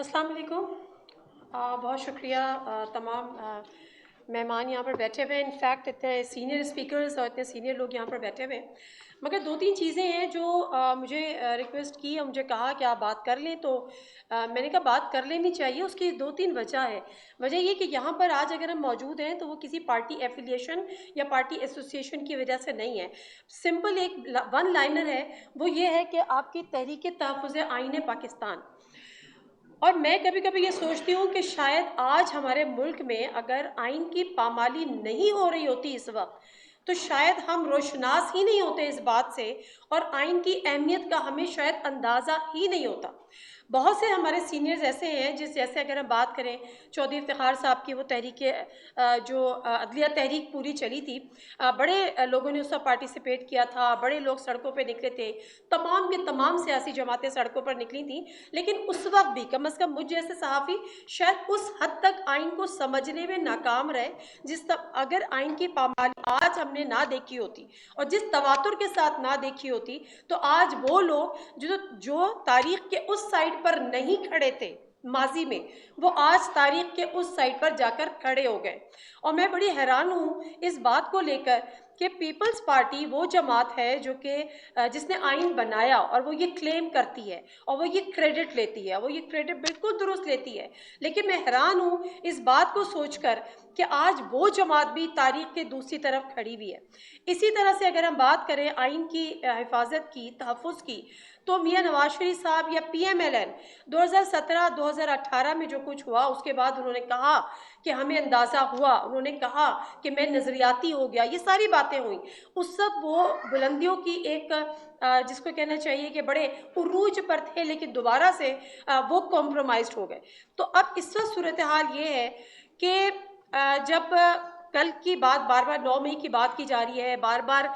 अस्सलाम वालेकुम। बहुत शुक्रिया तमाम मेहमान यहाँ पर बैठे हुए हैं। इनफैक्ट इतने सीनियर स्पीकर्स और इतने सीनियर लोग यहाँ पर बैठे हुए हैं, मगर दो तीन चीज़ें हैं जो मुझे रिक्वेस्ट की और मुझे कहा कि आप बात कर लें, तो मैंने कहा बात कर लेनी चाहिए। उसकी दो तीन वजह है। वजह ये कि यहाँ पर आज अगर हम मौजूद हैं तो वो किसी पार्टी एफिलिएशन या पार्टी एसोसिएशन की वजह से नहीं है। सिंपल एक वन लाइनर है, वो ये है कि आपकी तहरीक तहफ़्फ़ुज़ आईन पाकिस्तान। और मैं कभी कभी ये सोचती हूँ कि शायद आज हमारे मुल्क में अगर आइन की पामाली नहीं हो रही होती इस वक्त, तो शायद हम रोशनास ही नहीं होते इस बात से, और आइन की अहमियत का हमें शायद अंदाज़ा ही नहीं होता। बहुत से हमारे सीनियर्स ऐसे हैं जैसे अगर हम बात करें चौधरी इफ्तिखार साहब की, वो तहरीक जो अदलिया तहरीक पूरी चली थी, बड़े लोगों ने उसका पार्टिसिपेट किया था, बड़े लोग सड़कों पर निकले थे, तमाम के तमाम सियासी जमातें सड़कों पर निकली थी। लेकिन उस वक्त भी कम अज़ कम मुझ जैसे सहाफ़ी शायद उस हद तक आइन को समझने में नाकाम रहे जिस तक अगर आइन की पामाली आज हमने ना देखी होती और जिस तवातुर के साथ ना देखी होती, तो आज वो लोग जो तारीख के उस साइड पर नहीं खड़े थे माजी में, वो आज तारीख के उस साइड पर जाकर खड़े हो गए। और मैं बड़ी हैरान हूँ इस बात को लेकर कि पीपल्स पार्टी वो जमात है जो कि जिसने आइन बनाया, और वो ये क्लेम करती है और वो ये क्रेडिट लेती है, वो ये क्रेडिट बिल्कुल दुरुस्त लेती है। लेकिन मैं हैरान हूँ इस बात को सोचकर कि आज वो जमात भी तारीख के दूसरी तरफ खड़ी हुई है। इसी तरह से अगर हम बात करें आइन की हिफाजत की, तहफ़्फ़ुज़ की, तो मियाँ नवाज शरीफ साहब या PMLN 2017-2018 में जो कुछ हुआ, उसके बाद उन्होंने कहा कि हमें अंदाज़ा हुआ, उन्होंने कहा कि मैं नज़रियाती हो गया, ये सारी बातें हुई। उस सब वो बुलंदियों की एक जिसको कहना चाहिए कि बड़े उरूज पर थे, लेकिन दोबारा से वो कॉम्प्रोमाइज़ हो गए। तो अब इस वक्त सूरत हाल ये है कि जब कल की बात बार बार 9 मई की बात की जा रही है, बार बार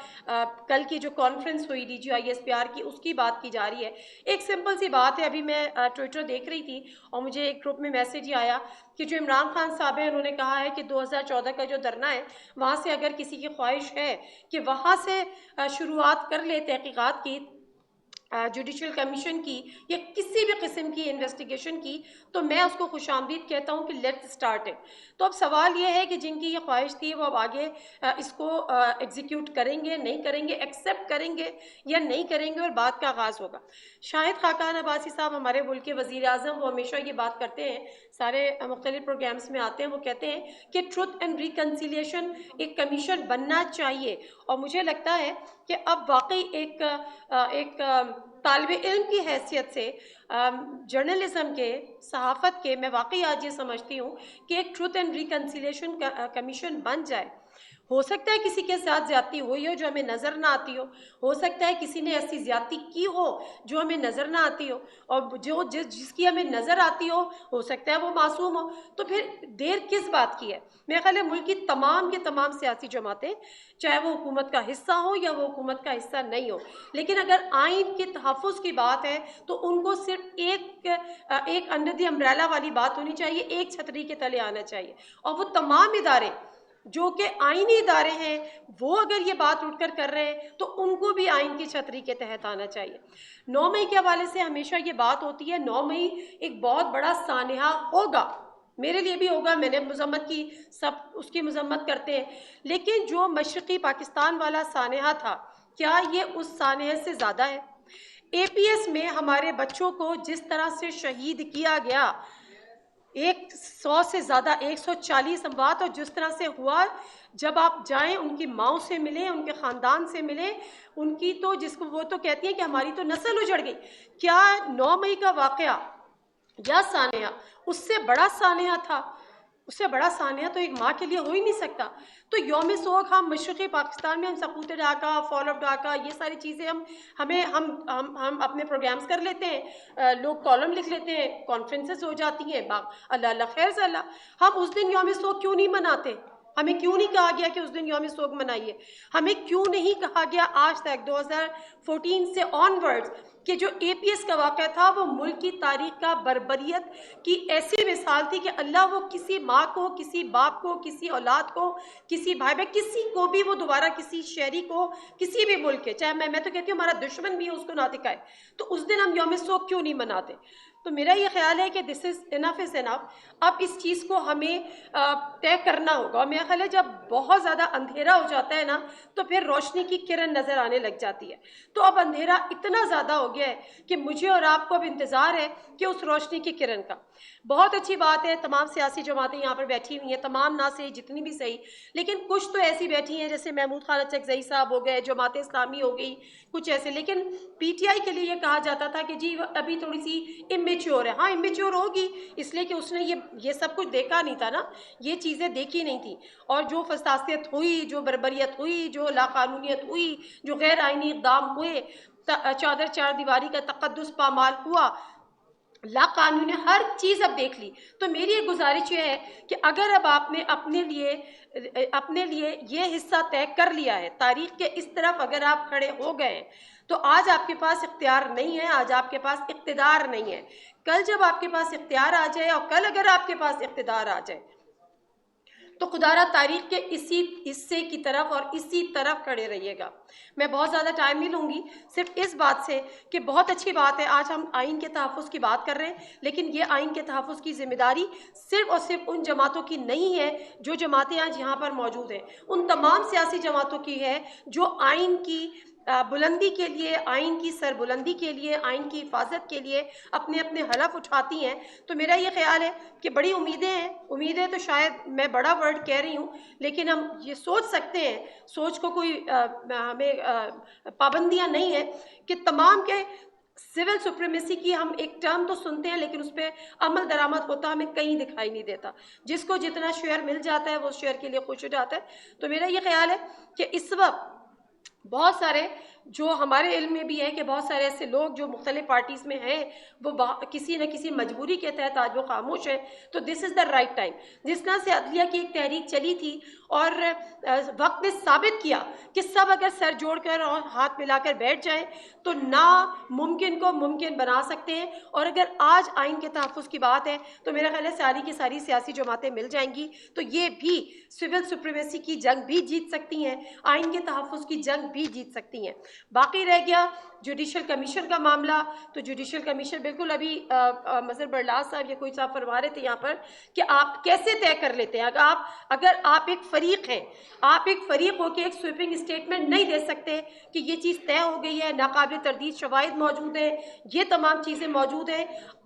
कल की जो कॉन्फ्रेंस हुई DGISPR की, उसकी बात की जा रही है। एक सिंपल सी बात है, अभी मैं ट्विटर देख रही थी और मुझे एक ग्रुप में मैसेज ही आया कि जो इमरान खान साहब हैं, उन्होंने कहा है कि 2014 का जो धरना है, वहाँ से अगर किसी की ख्वाहिश है कि वहाँ से शुरुआत कर ले तहकीकात की, जुडिशल कमीशन की या किसी भी किस्म की इन्वेस्टिगेशन की, तो मैं उसको खुशामदीद कहता हूँ कि लेट्स स्टार्ट इट। तो अब सवाल ये है कि जिनकी ये ख्वाहिश थी वो अब आगे इसको एग्जीक्यूट करेंगे, नहीं करेंगे, एक्सेप्ट करेंगे या नहीं करेंगे, और बात का आगाज़ होगा। शाहिद खाकान अब्बासी साहब हमारे मुल्क के वज़ीर आज़म, वो हमेशा ये बात करते हैं, सारे मुख्तलिफ प्रोग्राम्स में आते हैं, वो कहते हैं कि ट्रुथ एंड रिकन्सिलिएशन एक कमीशन बनना चाहिए। और मुझे लगता है कि अब वाकई एक तालिब इल्म की हैसियत से जर्नलिज्म के, सहाफ़त के, मैं वाकई आज ये समझती हूँ कि एक ट्रुथ एंड रिकन्सिलिएशन कमीशन बन जाए। हो सकता है किसी के साथ ज्यादती हुई हो जो हमें नज़र ना आती हो सकता है किसी ने ऐसी ज्यादती की हो जो हमें नज़र ना आती हो, और जिसकी हमें नज़र आती हो सकता है वो मासूम हो। तो फिर देर किस बात की है? मेरे ख्याल है मुल्क की तमाम के तमाम सियासी जमातें, चाहे वो हुकूमत का हिस्सा हो या वो हुकूमत का हिस्सा नहीं हो, लेकिन अगर आइन के तहफ़्फ़ुज़ की बात है तो उनको सिर्फ एक अंडर द अम्ब्रेला वाली बात होनी चाहिए, एक छतरी के तले आना चाहिए। और वो तमाम इदारे जो कि आईनी इदारे हैं, वो अगर ये बात उठकर कर रहे हैं तो उनको भी आइन की छतरी के तहत आना चाहिए। 9 मई के हवाले से हमेशा ये बात होती है, 9 मई एक बहुत बड़ा सानहा होगा, मेरे लिए भी होगा, मैंने मजम्मत की, सब उसकी मजम्मत करते हैं, लेकिन जो मशरक़ी पाकिस्तान वाला सानहा था, क्या ये उस सानहे से ज़्यादा है? APS में हमारे बच्चों को जिस तरह से शहीद किया गया, 100 से ज़्यादा 140 अमवात, और जिस तरह से हुआ, जब आप जाएं उनकी माओ से मिलें, उनके ख़ानदान से मिलें, उनकी तो जिसको वो तो कहती हैं कि हमारी तो नस्ल उजड़ गई। क्या 9 मई का वाक़या या सानहा उससे बड़ा सानहा था? उससे बड़ा सानहा तो एक माँ के लिए हो ही नहीं सकता। तो यौम सोग हम मशरक़ी पाकिस्तान में हम सकूत डाका, फॉल ऑफ डाका, ये सारी चीज़ें हम अपने प्रोग्राम्स कर लेते हैं, लोग कॉलम लिख लेते हैं, कॉन्फ्रेंसेस हो जाती हैं, अल्लाह अल्लाह खैर से अल्लाह। हम उस दिन यौम सोग क्यों नहीं मनाते? हमें क्यों नहीं कहा गया कि उस दिन यौम सोग मनाइए? हमें क्यों नहीं कहा गया आज तक 2014 से ऑनवर्ड्स कि जो APS का वाक़या था वो मुल्क की तारीख का बर्बरियत की ऐसी मिसाल थी कि अल्लाह वो किसी माँ को, किसी बाप को, किसी औलाद को, किसी भाई बहन, किसी को भी वो दोबारा, किसी शहरी को, किसी भी मुल्क के, चाहे मैं तो कहती हूँ हमारा दुश्मन भी है, उसको ना दिखाए। तो उस दिन हम यौम सोग क्यों नहीं मनाते? تو میرا یہ خیال ہے کہ دس از انف. اب اس چیز کو ہمیں طے کرنا ہوگا. اور میرا خیال ہے جب بہت زیادہ اندھیرا ہو جاتا ہے نا تو پھر روشنی کی کرن نظر آنے لگ جاتی ہے. تو اب اندھیرا اتنا زیادہ ہو گیا ہے کہ مجھے اور آپ کو اب انتظار ہے کہ اس روشنی کی کرن کا. بہت اچھی بات ہے تمام سیاسی جماعتیں یہاں پر بیٹھی ہوئی ہیں, تمام نہ صحیح جتنی بھی صحیح, لیکن کچھ تو ایسی بیٹھی ہیں جیسے محمود خان اچکزئی صاحب ہو گئے, جماعت اسلامی ہو گئی, کچھ ایسے. لیکن پی ٹی آئی کے لیے یہ کہا جاتا تھا کہ جی ابھی تھوڑی سی امیچیور ہے. ہاں امیچیور ہوگی اس لیے کہ اس نے یہ سب کچھ دیکھا نہیں تھا نا, یہ چیزیں دیکھی نہیں تھیں. اور جو فساسیت ہوئی, جو بربریت ہوئی, جو لاقانونیت ہوئی, جو غیر آئینی اقدام ہوئے, چادر چار دیواری کا تقدس پامال ہوا, لا قانون نے ہر چیز اب دیکھ لی. تو میری ایک گزارش یہ ہے کہ اگر اب آپ نے اپنے لیے یہ حصہ طے کر لیا ہے, تاریخ کے اس طرف اگر آپ کھڑے ہو گئے تو آج آپ کے پاس اختیار نہیں ہے, آج آپ کے پاس اقتدار نہیں ہے. کل جب آپ کے پاس اختیار آ جائے, اور کل اگر آپ کے پاس اقتدار آ جائے تو خدا را تاریخ کے اسی حصے کی طرف اور اسی طرف کھڑے رہیے گا. میں بہت زیادہ ٹائم نہیں لوں گی, صرف اس بات سے کہ بہت اچھی بات ہے آج ہم آئین کے تحفظ کی بات کر رہے ہیں, لیکن یہ آئین کے تحفظ کی ذمہ داری صرف اور صرف ان جماعتوں کی نہیں ہے جو جماعتیں آج یہاں پر موجود ہیں, ان تمام سیاسی جماعتوں کی ہے جو آئین کی بلندی کے لیے, آئین کی سر بلندی کے لیے, آئین کی حفاظت کے لیے اپنے اپنے حلف اٹھاتی ہیں. تو میرا یہ خیال ہے کہ بڑی امیدیں ہیں. امیدیں تو شاید میں بڑا ورڈ کہہ رہی ہوں, لیکن ہم یہ سوچ سکتے ہیں, سوچ کو کوئی ہمیں پابندیاں نہیں ہیں کہ تمام کے سول سپریمیسی کی ہم ایک ٹرم تو سنتے ہیں لیکن اس پہ عمل درآمد ہوتا ہمیں کہیں دکھائی نہیں دیتا. جس کو جتنا شیئر مل جاتا ہے وہ شیئر کے لیے خوش ہو جاتا ہے. تو میرا یہ خیال ہے کہ اس وقت بہت سارے جو ہمارے علم میں بھی ہے کہ بہت سارے ایسے لوگ جو مختلف پارٹیز میں ہیں وہ کسی نہ کسی مجبوری کے تحت آج وہ خاموش ہیں. تو دس از دا رائٹ ٹائم. جس طرح سے عدلیہ کی ایک تحریک چلی تھی اور وقت نے ثابت کیا کہ سب اگر سر جوڑ کر اور ہاتھ ملا کر بیٹھ جائیں تو ناممکن کو ممکن بنا سکتے ہیں. اور اگر آج آئین کے تحفظ کی بات ہے تو میرا خیال ہے ساری کی ساری سیاسی جماعتیں مل جائیں گی تو یہ بھی سول سپریمیسی کی جنگ بھی جیت سکتی ہیں, آئین کے تحفظ کی جنگ بھی جیت سکتی ہیں. باقی رہ گیا جوڈیشل کمیشن کا معاملہ. تو جوڈیشل کمیشن بالکل ابھی مظہر برلاس صاحب یا کوئی صاحب فرما رہے تھے یہاں پر کہ آپ کیسے طے کر لیتے ہیں. اگر آپ ایک فریق ہیں, آپ ایک فریق ہو کے ایک سویپنگ اسٹیٹمنٹ نہیں دے سکتے کہ یہ چیز طے ہو گئی ہے, ناقابل تردید شواہد موجود ہیں, یہ تمام چیزیں موجود ہیں.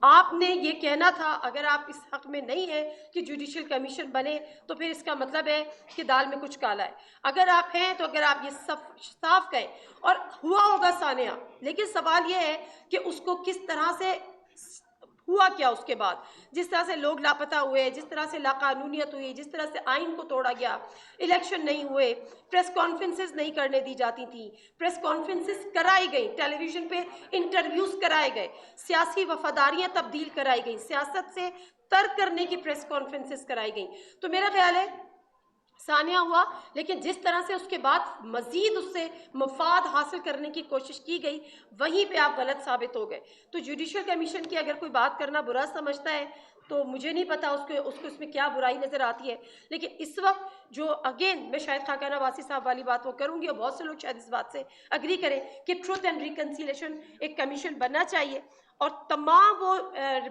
آپ نے یہ کہنا تھا اگر آپ اس حق میں نہیں ہیں کہ جوڈیشل کمیشن بنے تو پھر اس کا مطلب ہے کہ دال میں کچھ کالا ہے. اگر آپ ہیں تو اگر آپ یہ صاف کہیں, اور ہوا ہوگا ثانیہ, لیکن سوال یہ ہے کہ اس کو کس طرح سے ہوا, کیا اس کے بعد جس طرح سے لوگ لاپتہ ہوئے, جس طرح سے لاقانونیت ہوئی, جس طرح سے آئین کو توڑا گیا, الیکشن نہیں ہوئے, پریس کانفرنسز نہیں کرنے دی جاتی تھیں, پریس کانفرنسز کرائی گئی, ٹیلی ویژن پہ انٹرویوز کرائے گئے, سیاسی وفاداریاں تبدیل کرائی گئیں, سیاست سے ترک کرنے کی پریس کانفرنسز کرائی گئیں. تو میرا خیال ہے ثانیہ ہوا, لیکن جس طرح سے اس کے بعد مزید اس سے مفاد حاصل کرنے کی کوشش کی گئی وہیں پہ آپ غلط ثابت ہو گئے. تو جوڈیشل کمیشن کی اگر کوئی بات کرنا برا سمجھتا ہے تو مجھے نہیں پتا اس کو اس میں کیا برائی نظر آتی ہے. لیکن اس وقت جو اگین میں شاید خاقہ نواسی صاحب والی بات وہ کروں گی, اور بہت سے لوگ شاید اس بات سے اگری کریں کہ ٹروتھ اینڈ ریکنسیلیشن ایک کمیشن بننا چاہیے, اور تمام وہ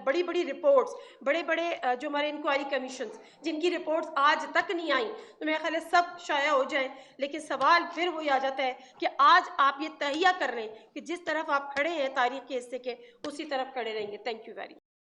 بڑی بڑی رپورٹس, بڑے بڑے جو ہمارے انکوائری کمیشنز جن کی رپورٹس آج تک نہیں آئیں, تو میرا خیال ہے سب شائع ہو جائیں. لیکن سوال پھر وہی آ جاتا ہے کہ آج آپ یہ تہیہ کر رہے ہیں کہ جس طرف آپ کھڑے ہیں تاریخ کے حصے کے اسی طرف کھڑے رہیں گے. Thank you very much.